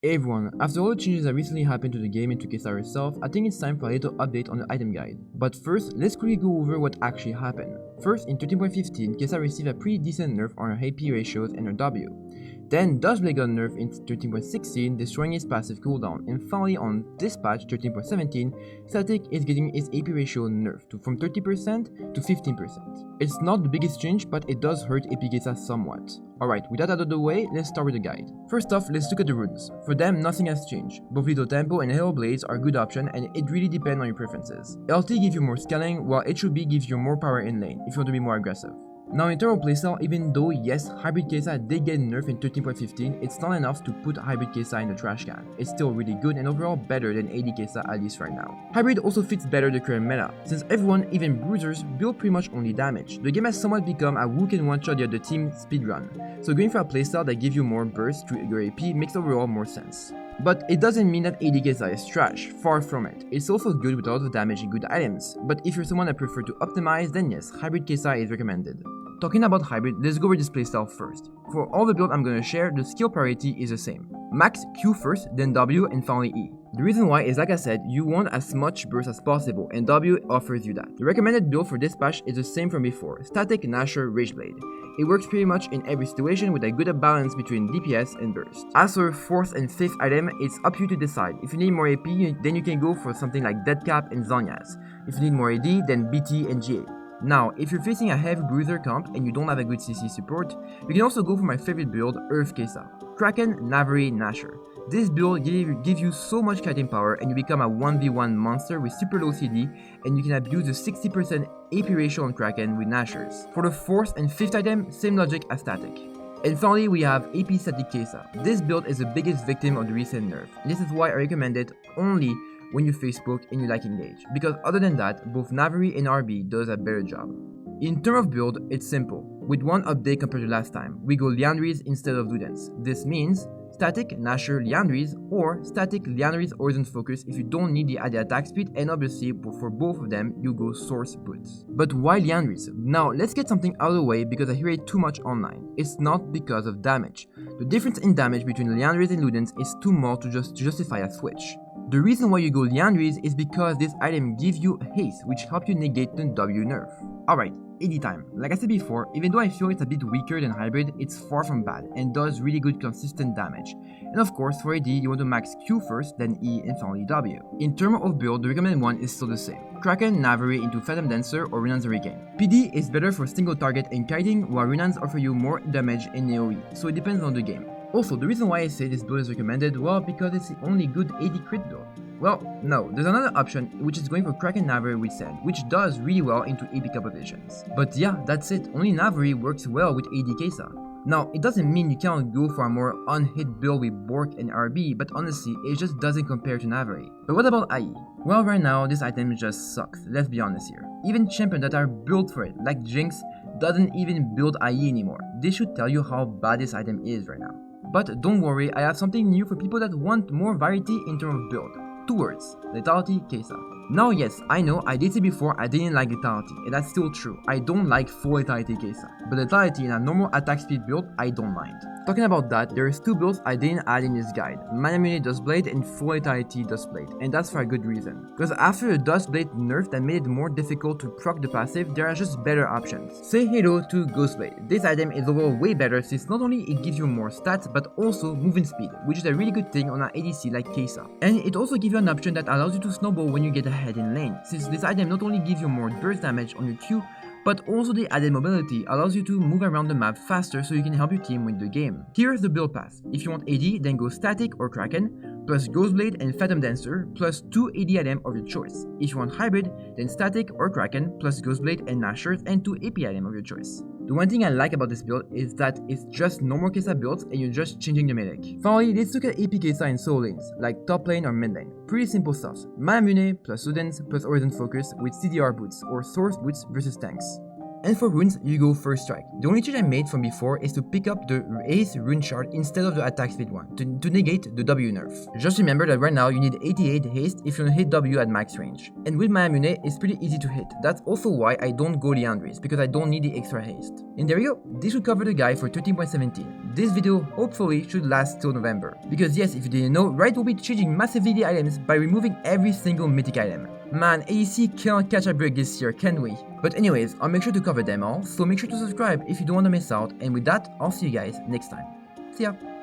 Hey everyone, after all the changes that recently happened to the game and to Kaisa herself, I think it's time for a little update on the item guide. But first, let's quickly go over what actually happened. First, in 13.15, Kaisa received a pretty decent nerf on her AP ratios and her W. Then Dodgeblade got nerfed in 13.16, destroying its passive cooldown, and finally on this patch 13.17, Stattik is getting its AP ratio nerfed from 30% to 15%. It's not the biggest change, but it does hurt AP Kaisa somewhat. Alright, with that out of the way, let's start with the guide. First off, let's look at the runes. For them, nothing has changed. Both Little Tempo and Halo Blades are a good option, and it really depends on your preferences. LT gives you more scaling, while HOB gives you more power in lane, if you want to be more aggressive. Now in terms of playstyle, even though yes, Hybrid Kaisa did get nerfed in 13.15, it's not enough to put Hybrid Kaisa in the trash can. It's still really good and overall better than AD Kaisa at least right now. Hybrid also fits better the current meta, since everyone, even bruisers, build pretty much only damage. The game has somewhat become a who can one-shot the other team speedrun, so going for a playstyle that gives you more burst to your AP makes overall more sense. But it doesn't mean that AD Kaisa is trash, far from it. It's also good with a lot of damage and good items, but if you're someone that prefer to optimize, then yes, Hybrid Kaisa is recommended. Talking about Hybrid, let's go over this playstyle first. For all the build I'm gonna share, the skill priority is the same. Max Q first, then W, and finally E. The reason why is, like I said, you want as much burst as possible, and W offers you that. The recommended build for this patch is the same from before, Stattik, Nasher, Rageblade. It works pretty much in every situation with a good balance between DPS and burst. As for 4th and 5th item, it's up to you to decide. If you need more AP, then you can go for something like Deadcap and Zhonya's. If you need more AD, then BT and GA. Now, if you're facing a heavy bruiser comp and you don't have a good CC support, you can also go for my favorite build, Earth Kaisa. Kraken, Navari, Nasher. This build gives you so much kiting power and you become a 1v1 monster with super low CD, and you can abuse the 60% AP ratio on Kraken with Nashers. For the 4th and 5th item, same logic as Stattik. And finally, we have AP Stattik Kaisa. This build is the biggest victim of the recent nerf, and this is why I recommend it only when you face poke and you like engage, because other than that, both Navari and RB does a better job. In terms of build, it's simple. With one update compared to last time, we go Liandry's instead of Ludens. This means Stattik, Nasher, Liandry's, or Stattik, Liandry's Horizon Focus if you don't need the added attack speed, and obviously for both of them, you go Source Boots. But why Liandry's? Now let's get something out of the way because I hear it too much online. It's not because of damage. The difference in damage between Liandry's and Ludens is too small to justify a switch. The reason why you go Liandry's is because this item gives you haste, which helps you negate the W nerf. Alright, AD time. Like I said before, even though I feel it's a bit weaker than Hybrid, it's far from bad and does really good consistent damage. And of course, for AD, you want to max Q first, then E, and finally W. In terms of build, the recommended one is still the same. Kraken, Navari into Phantom Dancer or Runan's Hurricane. PD is better for single target and kiting, while Runan's offer you more damage in AoE, so it depends on the game. Also, the reason why I say this build is recommended, well, because it's the only good AD crit build. Well, no, there's another option, which is going for Kraken Navari with Sand, which does really well into AP compositions. But yeah, that's it, only Navari works well with AD Kaisa. Now, it doesn't mean you cannot go for a more unhit build with Bork and RB, but honestly, it just doesn't compare to Navari. But what about IE? Well, right now, this item just sucks, let's be honest here. Even champions that are built for it, like Jinx, doesn't even build IE anymore. This should tell you how bad this item is right now. But don't worry, I have something new for people that want more variety in terms of build. 2 words, Lethality Kaisa. Now yes, I know I did say before I didn't like Lethality, and that's still true. I don't like full Lethality Kaisa, but Lethality in a normal attack speed build, I don't mind. Talking about that, there is 2 builds I didn't add in this guide, Manamune Dustblade and Full Lethality Dustblade, and that's for a good reason. Because after the Dustblade nerf that made it more difficult to proc the passive, there are just better options. Say hello to Ghostblade. This item is overall way better since not only it gives you more stats, but also movement speed, which is a really good thing on an ADC like Kaisa. And it also gives you an option that allows you to snowball when you get ahead in lane, since this item not only gives you more burst damage on your Q, but also the added mobility allows you to move around the map faster so you can help your team win the game. Here's the build path. If you want AD, then go Stattik or Kraken, plus Ghostblade and Phantom Dancer, plus 2 AD items of your choice. If you want Hybrid, then Stattik or Kraken, plus Ghostblade and Nashers and 2 AP items of your choice. The one thing I like about this build is that it's just normal Kaisa builds and you're just changing the mechanic. Finally, let's look at AP Kaisa in solo lanes, like top lane or mid lane. Pretty simple stuff. Manamune plus Ludens plus Horizon Focus with CDR boots or Source boots versus tanks. And for runes, you go first strike. The only change I made from before is to pick up the Ace rune shard instead of the attack speed one, to negate the W nerf. Just remember that right now you need 88 haste if you want to hit W at max range. And with my Amune, it's pretty easy to hit. That's also why I don't go Liandry's, because I don't need the extra haste. And there you go, this should cover the guide for 13.17. This video hopefully should last till November. Because yes, if you didn't know, Riot will be changing massively the items by removing every single mythic item. Man, ADC can't catch a break this year, can we? But anyways, I'll make sure to cover them all, so make sure to subscribe if you don't want to miss out, and with that, I'll see you guys next time. See ya!